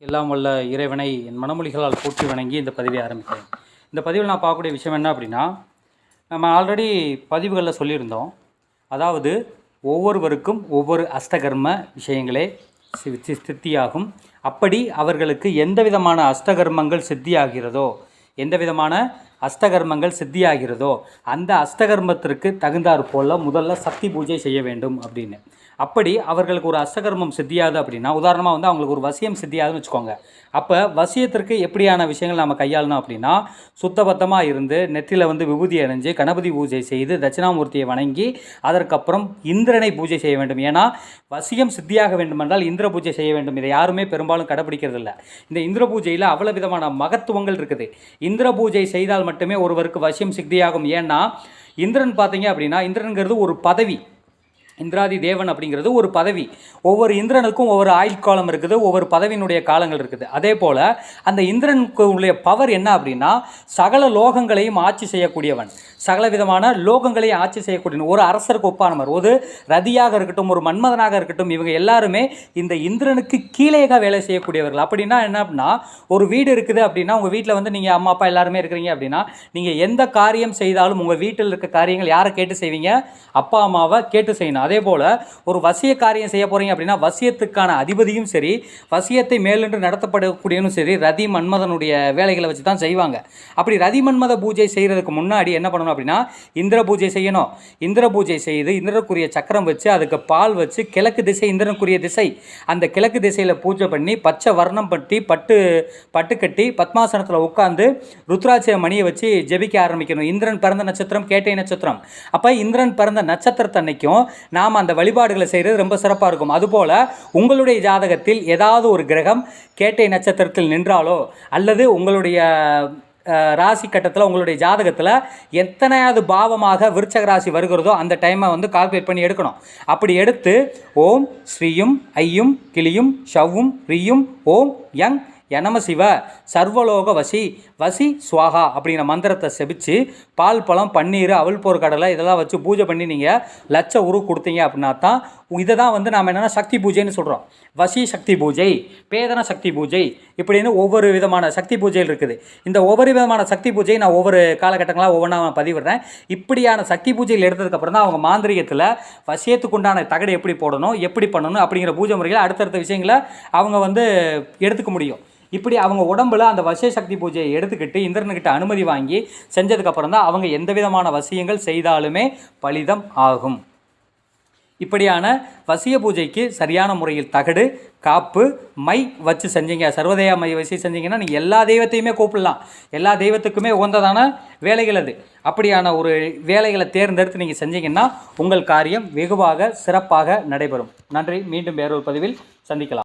எல்லாம் வல்ல இறைவனை என் மனமொழிகளால் போற்றி வணங்கி இந்த பதிவை ஆரம்பிக்கிறேன். இந்த பதிவில் நான் பார்க்கக்கூடிய விஷயம் என்ன அப்படின்னா, நம்ம ஆல்ரெடி பதிவுகளில் சொல்லியிருந்தோம். அதாவது ஒவ்வொருவருக்கும் ஒவ்வொரு அஷ்டகர்ம விஷயங்களே சித்தியாகும். அப்படி அவர்களுக்கு எந்த விதமான அஷ்டகர்மங்கள் சித்தியாகிறதோ அந்த அஷ்டகர்மத்திற்கு தகுந்தாற் போல் முதல்ல சக்தி பூஜை செய்ய வேண்டும் அப்படின்னு. அப்படி அவர்களுக்கு ஒரு அஷ்டகர்மம் சித்தியாது அப்படின்னா, உதாரணமாக வந்து அவங்களுக்கு ஒரு வசியம் சித்தியாதுன்னு வச்சுக்கோங்க. அப்போ வசியத்திற்கு எப்படியான விஷயங்கள் நம்ம கையாளணும் அப்படின்னா, சுத்தபத்தமாக இருந்து நெற்றியில் வந்து விபூதி அணிஞ்சு கணபதி பூஜை செய்து தட்சிணாமூர்த்தியை வணங்கி அதற்கப்புறம் இந்திரனை பூஜை செய்ய வேண்டும். ஏன்னா வசியம் சித்தியாக வேண்டுமென்றால் இந்திர பூஜை செய்ய வேண்டும். இதை யாருமே பெரும்பாலும் கடைப்பிடிக்கிறதில்ல. இந்த இந்திர பூஜையில் அவ்வளவு விதமான மகத்துவங்கள் இருக்குது. இந்திர பூஜை செய்தால் மட்டுமே ஒருவருக்கு வசியம் சித்தியாகும். ஏன்னா இந்திரன் பார்த்தீங்க அப்படின்னா, இந்திரனுங்கிறது ஒரு பதவி. இந்திராதி தேவன் அப்படிங்கிறது ஒரு பதவி. ஒவ்வொரு இந்திரனுக்கும் ஒவ்வொரு ஆயுள் காலம் இருக்குது, ஒவ்வொரு பதவியினுடைய காலங்கள் இருக்குது. அதே போல் அந்த இந்திரனுக்குடைய பவர் என்ன அப்படின்னா, சகல லோகங்களையும் ஆட்சி செய்யக்கூடியவன், சகல விதமான லோகங்களையும் ஆட்சி செய்யக்கூடியவன், ஒரு அரசருக்கு ஒப்பானவர், ஒரு ரதியாக இருக்கட்டும், ஒரு மன்மதனாக இருக்கட்டும், இவங்க எல்லாருமே இந்த இந்திரனுக்கு கீழேக வேலை செய்யக்கூடியவர்கள். அப்படின்னா என்ன அப்படின்னா, ஒரு வீடு இருக்குது அப்படின்னா, உங்கள் வீட்டில் வந்து நீங்கள் அம்மா அப்பா எல்லாருமே இருக்கிறீங்க அப்படின்னா, நீங்கள் எந்த காரியம் செய்தாலும் உங்கள் வீட்டில் இருக்க காரியங்கள் யாரை கேட்டு செய்வீங்க? அப்பா அம்மாவை கேட்டு செய்யணும். அதே போல் ஒரு வசிய காரியம் செய்ய போகிறீங்க அப்படின்னா, வசியத்துக்கான அதிபதியும் சரி, வசியத்தை மேலின்று நடத்தப்படக்கூடியவனும் சரி, ரதி மன்மதனுடைய வேலைகளை வச்சு தான் செய்வாங்க. அப்படி ரதி மன்மத பூஜை செய்கிறதுக்கு முன்னாடி என்ன பண்ணணும் அப்படின்னா, இந்திர பூஜை செய்யணும். இந்திர பூஜை செய்து இந்திரனுக்குரிய சக்கரம் வச்சு அதுக்கு பால் வச்சு கிழக்கு திசை இந்திரனுக்குரிய திசை, அந்த கிழக்கு திசையில் பூஜை பண்ணி பச்சை வர்ணம் பட்டி பட்டு கட்டி பத்மாசனத்தில் உட்காந்து ருத்ராட்ச மணியை வச்சு ஜெபிக்க ஆரம்பிக்கணும். இந்திரன் பிறந்த நட்சத்திரம் கேட்டை நட்சத்திரம். அப்போ இந்திரன் பிறந்த நட்சத்திரத்தன்னைக்கும் நாம் அந்த வழிபாடுகளை செய்கிறது ரொம்ப சிறப்பாக இருக்கும். அதுபோல் உங்களுடைய ஜாதகத்தில் ஏதாவது ஒரு கிரகம் கேட்டை நட்சத்திரத்தில் நின்றாலோ அல்லது உங்களுடைய ராசி கட்டத்தில் உங்களுடைய ஜாதகத்தில் எத்தனையாவது பாவமாக விருச்சக ராசி வருகிறதோ அந்த டைமை வந்து கால்குலேட் பண்ணி எடுக்கணும். அப்படி எடுத்து ஓம் ஸ்ரீயும் ஐயும் கிளியும் ஷவ்வும் ரியும் ஓம் யங் எனம சிவ சர்வலோக வசி ஸ்வாகா அப்படிங்கிற மந்திரத்தை செபிச்சு பால் பழம் பன்னீர் அவல் போர் கடலை இதெல்லாம் வச்சு பூஜை பண்ணி நீங்கள் லட்ச உரு கொடுத்தீங்க அப்படின்னா தான் இதை தான் வந்து நாம் என்னென்னா சக்தி பூஜைன்னு சொல்கிறோம். வசி சக்தி பூஜை, பேதன சக்தி பூஜை, இப்படின்னு ஒவ்வொரு விதமான சக்தி பூஜைகள் இருக்குது. இந்த ஒவ்வொரு விதமான சக்தி பூஜை நான் ஒவ்வொரு காலகட்டங்களாக ஒவ்வொன்றா பதிவிடுறேன். இப்படியான சக்தி பூஜையில் எடுத்ததுக்கப்புறம் தான் அவங்க மாந்திரிகத்தில் வசியத்துக்கு உண்டான தகடு எப்படி போடணும், எப்படி பண்ணணும் அப்படிங்கிற பூஜை முறைகளை அடுத்தடுத்த விஷயங்களை அவங்க வந்து எடுத்துக்க முடியும். இப்படி அவங்க உடம்புல அந்த வசிய சக்தி பூஜையை எடுத்துக்கிட்டு இந்திரனுக்கிட்ட அனுமதி வாங்கி செஞ்சதுக்கப்புறம் தான் அவங்க எந்த விதமான வசியங்கள் செய்தாலுமே பலிதம் ஆகும். இப்படியான வசிய பூஜைக்கு சரியான முறையில் தகடு, காப்பு, மை வச்சு செஞ்சீங்க, சர்வதேய மை வச்சு செஞ்சீங்கன்னா நீங்கள் எல்லா தெய்வத்தையுமே கூப்பிடலாம். எல்லா தெய்வத்துக்குமே உகந்ததான வேலைகள் அது. அப்படியான ஒரு வேலைகளை தேர்ந்தெடுத்து நீங்கள் செஞ்சீங்கன்னா உங்கள் காரியம் வெகுவாக சிறப்பாக நடைபெறும். நன்றி. மீண்டும் வேறொரு பதிவில் சந்திக்கலாம்.